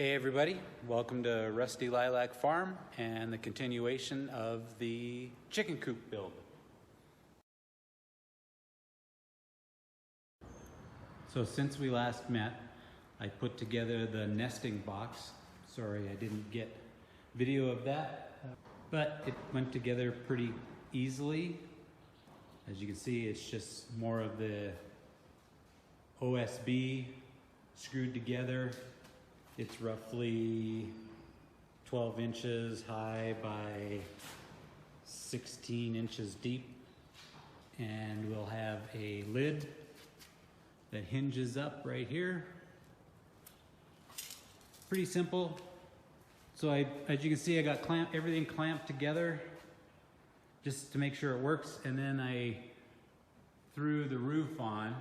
Hey everybody, welcome to Rusty Lilac Farm and the continuation of the chicken coop build. So since we last met, I put together the nesting box. Sorry I didn't get video of that, but it went together pretty easily. As you can see, it's just more of the OSB screwed together. It's roughly 12 inches high by 16 inches deep, and we'll have a lid that hinges up right here. Pretty simple. So as you can see, I got everything clamped together just to make sure it works, and then I threw the roof on.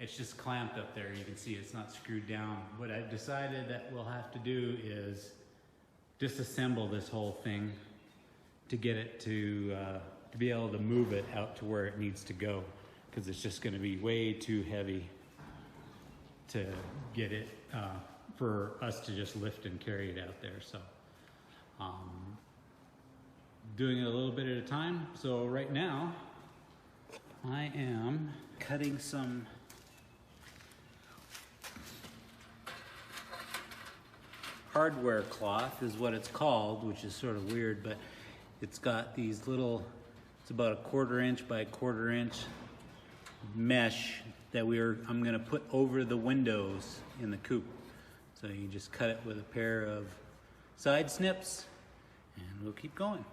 It's just clamped up there. You can see it's not screwed down. What I've decided that we'll have to do is disassemble this whole thing to get it to be able to move it out to where it needs to go, because it's just going to be way too heavy to get it for us to just lift and carry it out there. So doing it a little bit at a time. So right now I am cutting some hardware cloth is what it's called, which is sort of weird, but it's got these little, it's about 1/4 inch by 1/4 inch mesh that I'm gonna put over the windows in the coop. So you just cut it with a pair of side snips and we'll keep going.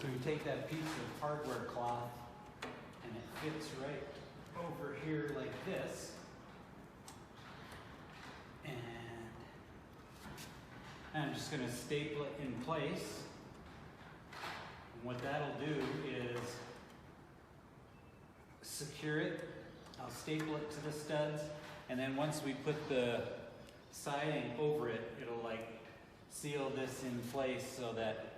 So you take that piece of hardware cloth and it fits right over here like this. And I'm just going to staple it in place. And what that'll do is secure it. I'll staple it to the studs, and then once we put the siding over it, it'll like seal this in place so that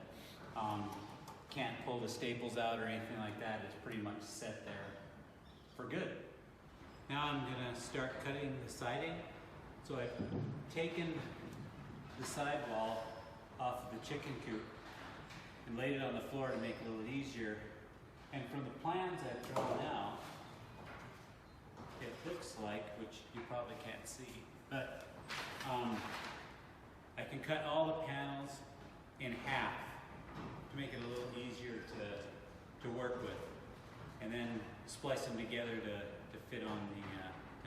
can't pull the staples out or anything like that. It's pretty much set there for good. Now I'm gonna start cutting the siding. So I've taken the sidewall off of the chicken coop and laid it on the floor to make it a little easier. And from the plans I've drawn out, it looks like, which you probably can't see, but I can cut all the panels in half to make it a little easier to work with, and then splice them together to fit on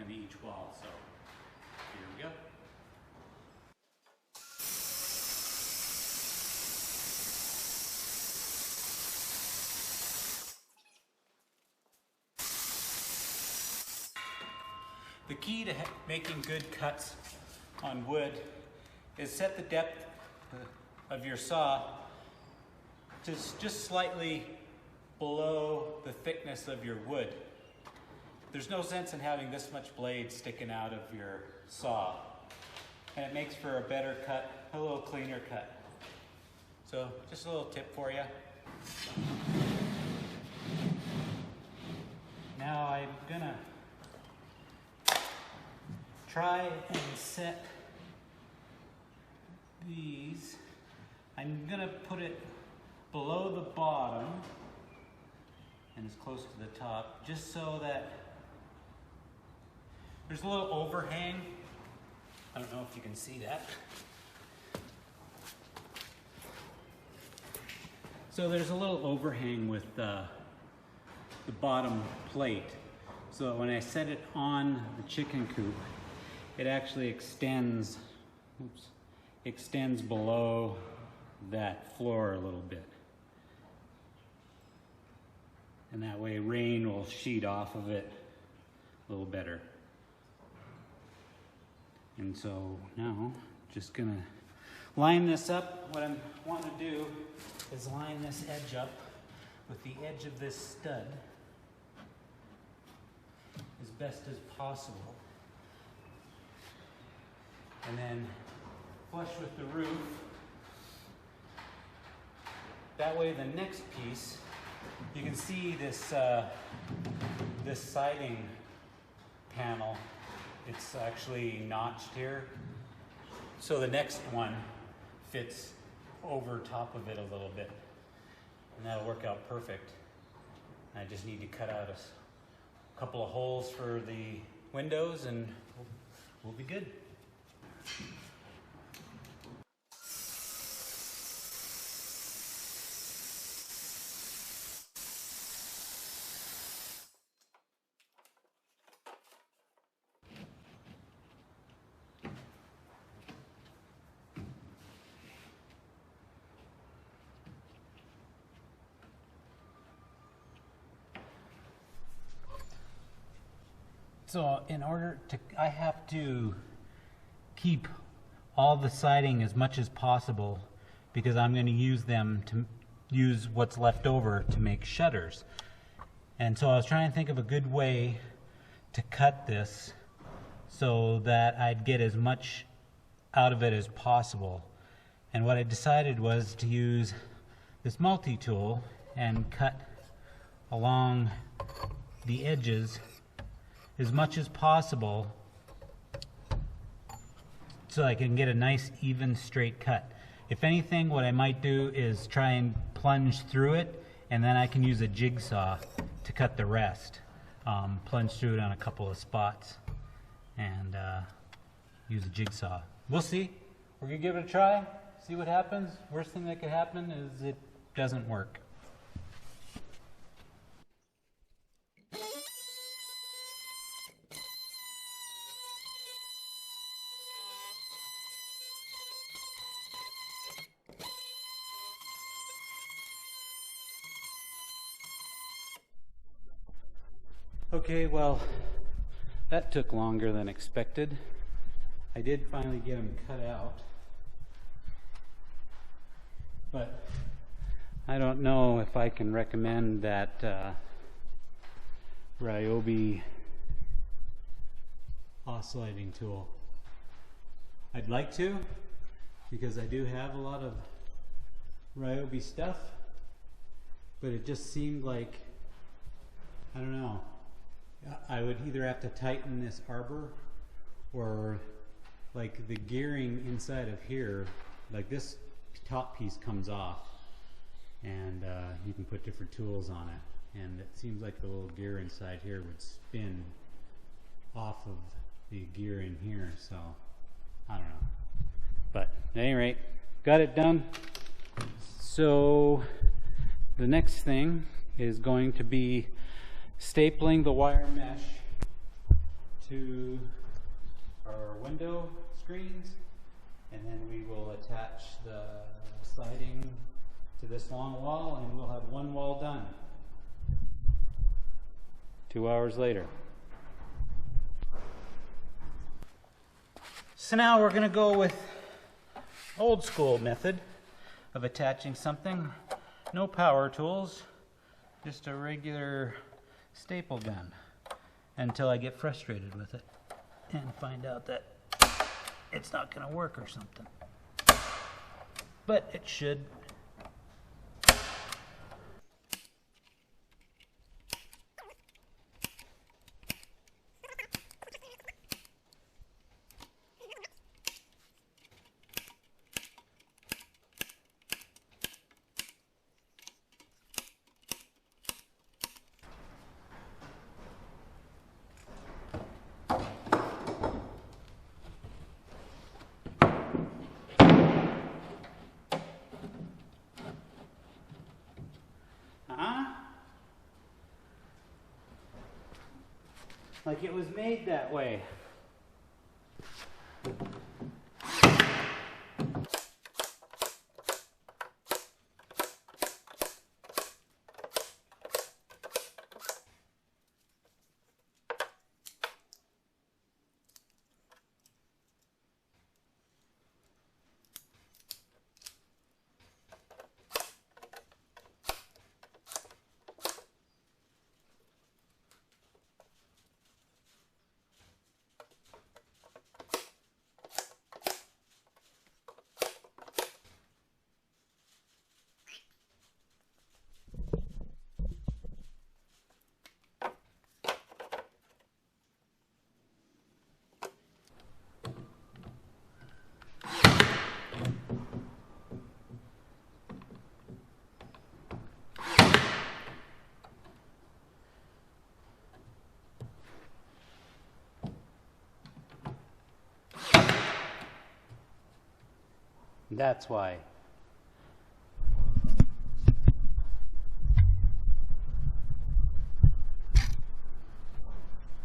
each wall. So here we go. The key to making good cuts on wood is set the depth of your saw to just slightly below the thickness of your wood. There's no sense in having this much blade sticking out of your saw, and it makes for a better cut, a little cleaner cut. So just a little tip for you. Now I'm gonna try and set these. I'm gonna put it below the bottom and as close to the top, just so that there's a little overhang if you can see that. So there's a little overhang with the bottom plate. So when I set it on the chicken coop, it actually extends below that floor a little bit. And that way rain will sheet off of it a little better. And so now, just gonna line this up. What I want to do is line this edge up with the edge of this stud as best as possible. And then flush with the roof. That way the next piece, you can see this, this siding panel, it's actually notched here. So the next one fits over top of it a little bit. And that'll work out perfect. I just need to cut out a couple of holes for the windows and we'll be good. So in order to, I have to keep all the siding as much as possible because I'm going to use them to use what's left over to make shutters. And so I was trying to think of a good way to cut this so that I'd get as much out of it as possible. And what I decided was to use this multi-tool and cut along the edges as much as possible so I can get a nice even straight cut. If anything, what I might do is try and plunge through it, and then I can use a jigsaw to cut the rest. Plunge through it on a couple of spots and use a jigsaw. We'll see. We're gonna give it a try, see what happens. Worst thing that could happen is it doesn't work. Okay, well, that took longer than expected. I did finally get them cut out, but I don't know if I can recommend that Ryobi oscillating tool. I'd like to, because I do have a lot of Ryobi stuff, but it just seemed like, I don't know, I would either have to tighten this arbor or like the gearing inside of here, like this top piece comes off and you can put different tools on it, and it seems like the little gear inside here would spin off of the gear in here, so I don't know. But at any rate, got it done. So the next thing is going to be stapling the wire mesh to our window screens, and then we will attach the siding to this long wall, and we'll have one wall done. 2 hours later. So now we're going to go with old school method of attaching something. No power tools, just a regular staple gun, until I get frustrated with it and find out that it's not going to work or something. But it should. Like it was made that way. That's why.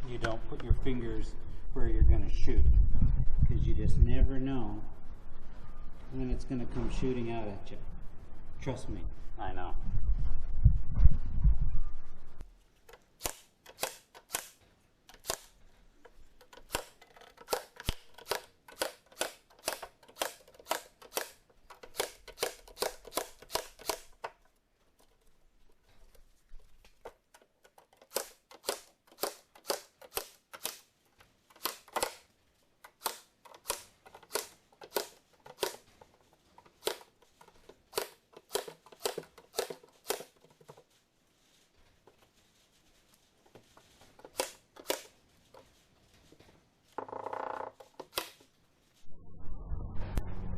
You don't put your fingers where you're going to shoot, because you just never know when it's going to come shooting out at you. Trust me, I know.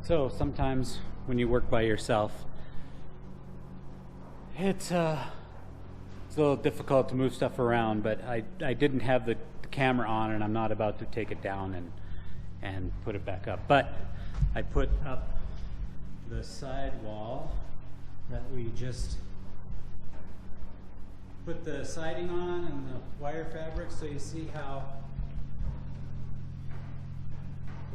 So sometimes when you work by yourself, it's a little difficult to move stuff around, but I didn't have the camera on, and I'm not about to take it down and put it back up. But I put up the side wall that we just put the siding on and the wire fabric, so you see how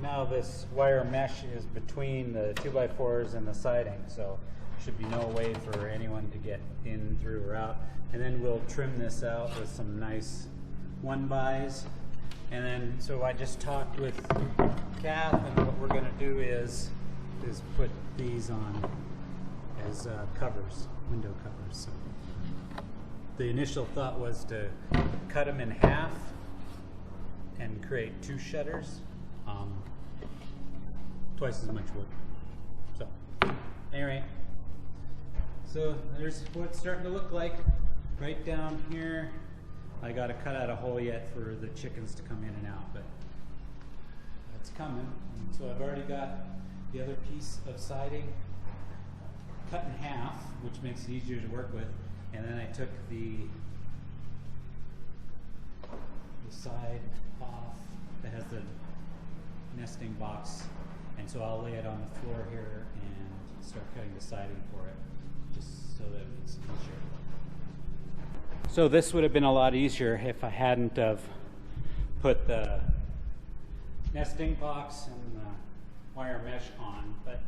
now this wire mesh is between the 2x4s and the siding, so should be no way for anyone to get in, through, or out. And then we'll trim this out with some nice 1xs. And then, so I just talked with Kath, and what we're going to do is put these on as covers, window covers. So the initial thought was to cut them in half and create 2 shutters. Twice as much wood. So, anyway, so there's what it's starting to look like. Right down here, I got to cut out a hole yet for the chickens to come in and out, but that's coming. So I've already got the other piece of siding cut in half, which makes it easier to work with, and then I took the side off that has the nesting box, and so I'll lay it on the floor here and start cutting the siding for it, just so that it's easier. So this would have been a lot easier if I hadn't have put the nesting box and the wire mesh on, but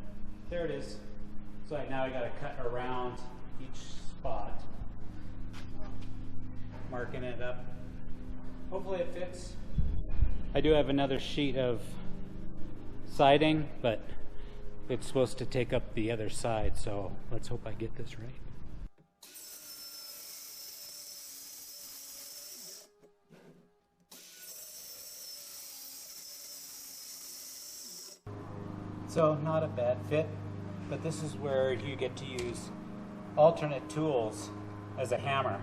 there it is. So now I got to cut around each spot, marking it up. Hopefully it fits. I do have another sheet of siding, but it's supposed to take up the other side, so let's hope I get this right. So not a bad fit, but this is where you get to use alternate tools as a hammer.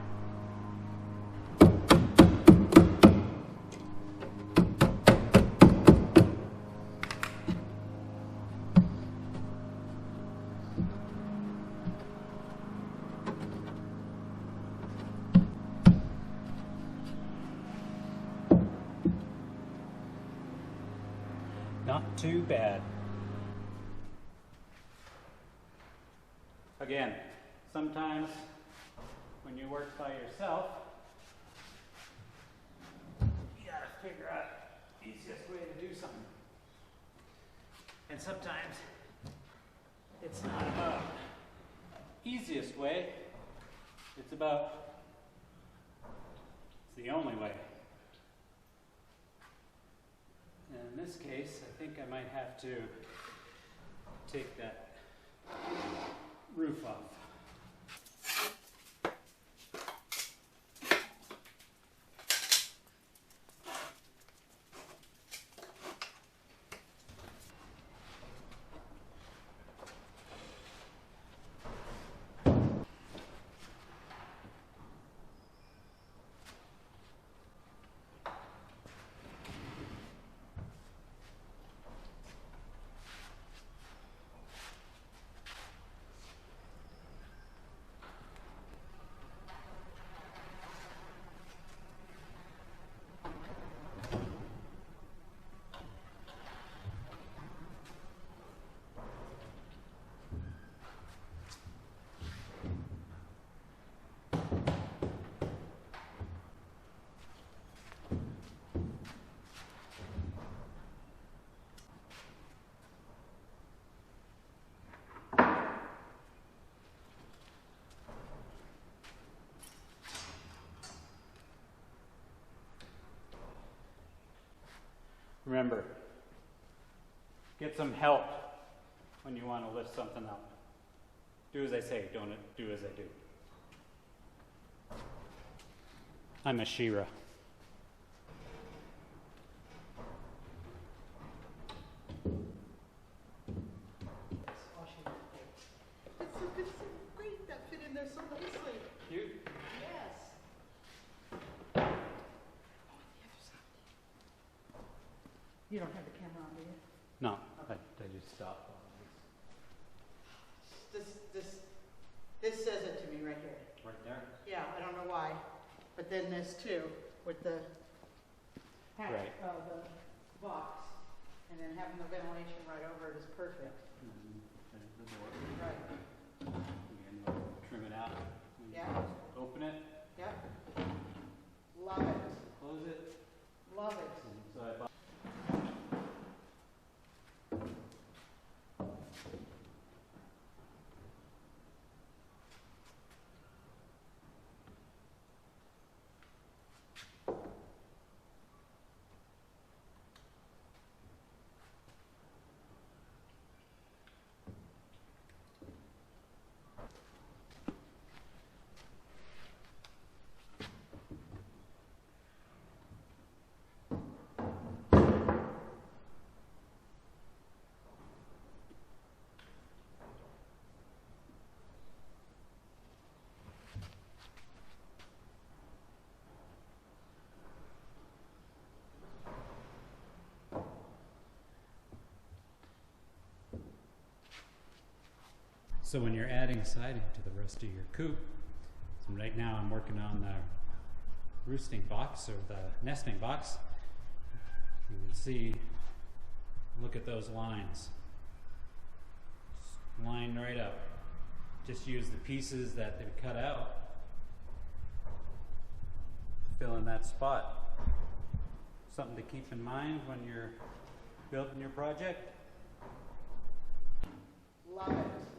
Not too bad. Again, sometimes when you work by yourself, to figure out the easiest way to do something. And sometimes it's not about easiest way, it's about it's the only way. And in this case, I think I might have to take that roof off. Remember, get some help when you want to lift something up. Do as I say, don't do as I do. I'm a Shira. It's so great that fit in there so nicely. Cute? Yes. You don't have the camera on, do you? No, I just stopped. This says it to me right here. Right there? Yeah, I don't know why, but then this too, with the Right. the box, and then having the ventilation right over it is perfect. There's the door. Right. Again, trim it out. Yeah. Open it. Yep. Love it. Close it. Love it. So I bought So when you're adding siding to the rest of your coop, so right now I'm working on the roosting box or the nesting box. You can see, look at those lines. Just line right up. Just use the pieces that they cut out. Fill in that spot. Something to keep in mind when you're building your project. Love it.